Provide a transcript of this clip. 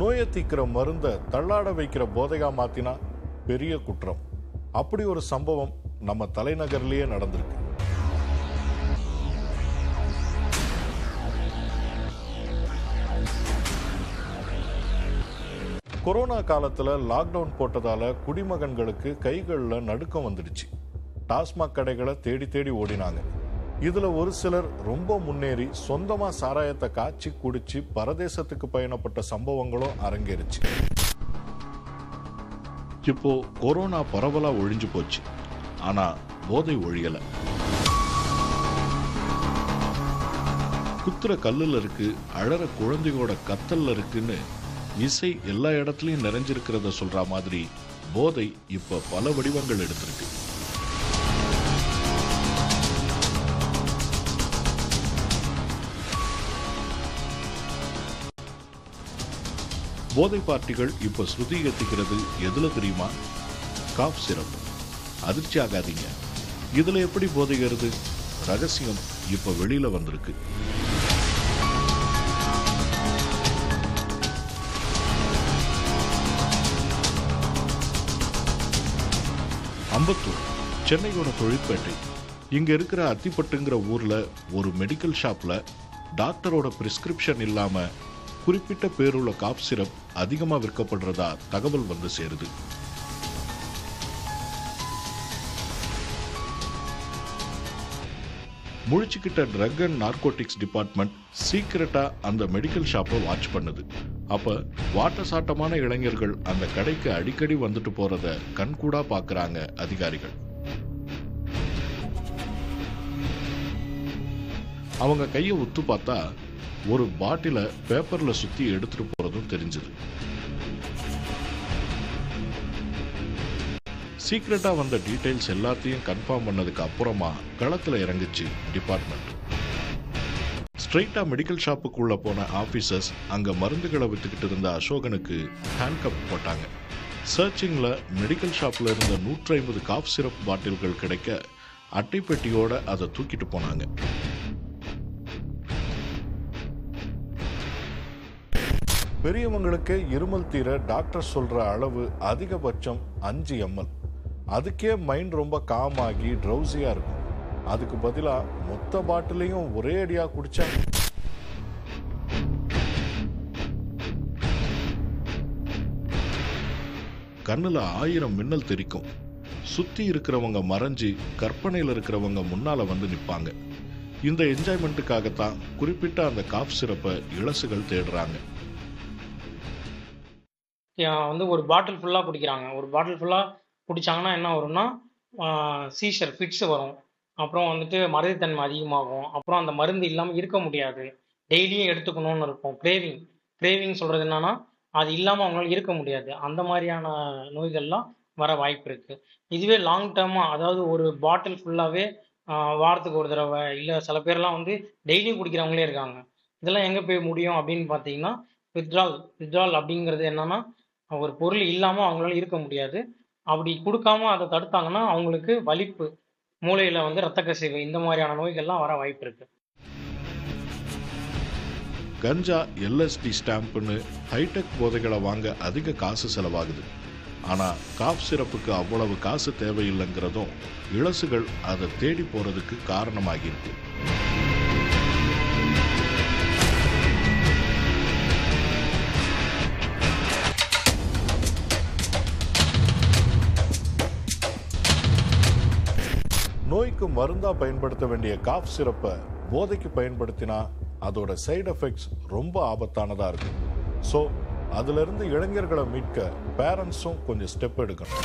நோயை தீக்கிற மருந்தை தள்ளாட வைக்கிற போதையா மாத்தினா பெரிய குற்றம். அப்படி ஒரு சம்பவம் நம்ம தலைநகர்லயே நடந்திருக்கு. கொரோனா காலத்துல லாக்டவுன் போட்டதால குடிமகன்களுக்கு கைகளில் நடுக்கம் வந்துடுச்சு. டாஸ்மாக் கடைகளை தேடி தேடி ஓடினாங்க. இதுல ஒரு சிலர் ரொம்ப முன்னேறி சொந்தமா சாராயத்தை காய்ச்சி குடிச்சு பரதேசத்துக்கு பயணப்பட்ட சம்பவங்களும் அரங்கேறிச்சு. இப்போ கொரோனா பரவலா ஒழிஞ்சு போச்சு. ஆனா போதை ஒழியல. குத்துற கல்லுல இருக்கு, அழற குழந்தையோட கத்தல்ல இருக்குன்னு இசை எல்லா இடத்துலயும் நிறைஞ்சிருக்கிறத சொல்ற மாதிரி போதை இப்ப பல வடிவங்கள் எடுத்திருக்கு. போதை பார்ட்டிகள் இப்ப ஸ்ருதி எத்திக்கிறது எதுல தெரியுமா? Cough syrup. அதிர்ச்சி ஆகாதீங்க, இதுல எப்படி போதைகிறது? ரகசியம் இப்ப வெளியில வந்திருக்கு. அம்பத்தூர், சென்னையோட தொழிற்பேட்டை. இங்க இருக்கிற அத்திப்பட்டுங்கிற ஊர்ல ஒரு மெடிக்கல் ஷாப்ல டாக்டரோட பிரிஸ்கிரிப்ஷன் இல்லாம குறிப்பிட்ட பேருள்ள காஃப் சிரப் அதிகமா விற்கப்படுறதா தகவல் வந்து சேருது. முழிச்சுக்கிட்ட ட்ரக் அண்ட் நார்கோட்டிக்ஸ் டிபார்ட்மெண்ட் சீக்கிரட்டா அந்த மெடிக்கல் ஷாப்பை வாட்ச் பண்ணுது. அப்ப வாட்ட சாட்டமான இளைஞர்கள் அந்த கடைக்கு அடிக்கடி வந்துட்டு போறத கண்கூடா பாக்குறாங்க அதிகாரிகள். அவங்க கையை உத்து பார்த்தா ஒரு பாட்டில பேப்பர்ல சுத்தி எடுத்துட்டு போறதும் தெரிஞ்சது. சீக்கிரட்டா வந்த டீடைல்ஸ் எல்லாத்தையும் கன்ஃபார்ம் பண்ணதுக்கு அப்புறமா களத்துல இறங்குச்சு டிபார்ட்மெண்ட். ஸ்ட்ரெயிட்டா மெடிக்கல் ஷாப்புக்குள்ள போன ஆபீசர்ஸ் அங்க மருந்துகளை வித்துக்கிட்டு இருந்த அசோகனுக்கு ஹேண்ட்கப் போட்டாங்க. சர்ச்சிங்ல மெடிக்கல் ஷாப்ல இருந்த 150 காஃப் சிரப் பாட்டில்கள் கிடைக்க அட்டைப்பெட்டியோட அதை தூக்கிட்டு போனாங்க. பெரியவங்களுக்கு இருமல் தீர டாக்டர் சொல்ற அளவு அதிகபட்சம் 5 ml. அதுக்கே மைண்ட் ரொம்ப காம் ஆகி ட்ரௌசியா இருக்கும். அதுக்கு பதிலா மொத்த பாட்டிலையும் ஒரே அடியா குடிச்சா கண்ணுல 1000 மின்னல் தெரிக்கும். சுத்தி இருக்கிறவங்க மறைஞ்சு கற்பனையில் இருக்கிறவங்க முன்னால வந்து நிற்பாங்க. இந்த என்ஜாய்மெண்ட்டுக்காகத்தான் குறிப்பிட்ட அந்த காஃப் சிரப்பை இளசுகள் தேடுறாங்க. வந்து ஒரு பாட்டில் ஃபுல்லாக குடிக்கிறாங்க. ஒரு பாட்டில் ஃபுல்லாக குடித்தாங்கன்னா என்ன வரும்னா சீஷர் ஃபிட்ஸ் வரும். அப்புறம் வந்துட்டு மறதித்தன்மை அதிகமாகும். அப்புறம் அந்த மருந்து இல்லாமல் இருக்க முடியாது. டெய்லியும் எடுத்துக்கணும்னு இருக்கும். கிரேவிங் சொல்கிறது என்னன்னா அது இல்லாமல் அவங்களால இருக்க முடியாது. அந்த மாதிரியான நோய்கள்லாம் வர வாய்ப்பு இருக்குது. இதுவே லாங் டேர்மாக, அதாவது ஒரு பாட்டில் ஃபுல்லாகவே வாரத்துக்கு ஒரு தடவை, இல்லை சில பேர்லாம் வந்து டெய்லியும் குடிக்கிறவங்களே இருக்காங்க. இதெல்லாம் எங்கே போய் முடியும் அப்படின்னு பார்த்தீங்கன்னா வித்ட்ரால் அப்படிங்கிறது என்னன்னா ஒரு பொருள் இல்லாமல் அவங்களால இருக்க முடியாது. அப்படி கொடுக்காம அதை தடுத்தாங்கன்னா அவங்களுக்கு வலிப்பு, மூளையில் வந்து இரத்த கசிவு, இந்த மாதிரியான நோய்கள்லாம் வர வாய்ப்பு இருக்கு. கஞ்சா, எல்எஸ்டி ஸ்டாம்ப்னு ஹைடெக் போதைகளை வாங்க அதிக காசு செலவாகுது. ஆனா காஃப் சிரப்புக்கு அவ்வளவு காசு தேவையில்லைங்கிறதும் இளசுகள் அதை தேடி போறதுக்கு காரணமாகிருக்கு. நோய்க்கு மருந்தா பயன்படுத்த வேண்டிய காஃப் சிரப்பை போதைக்கு பயன்படுத்தினா அதோட சைடு எஃபெக்ட்ஸ் ரொம்ப ஆபத்தானதா இருக்கும். ஸோ அதுல இருந்து இளைஞர்களை மீட்க பேரண்ட்ஸும் கொஞ்சம் ஸ்டெப் எடுக்கணும்.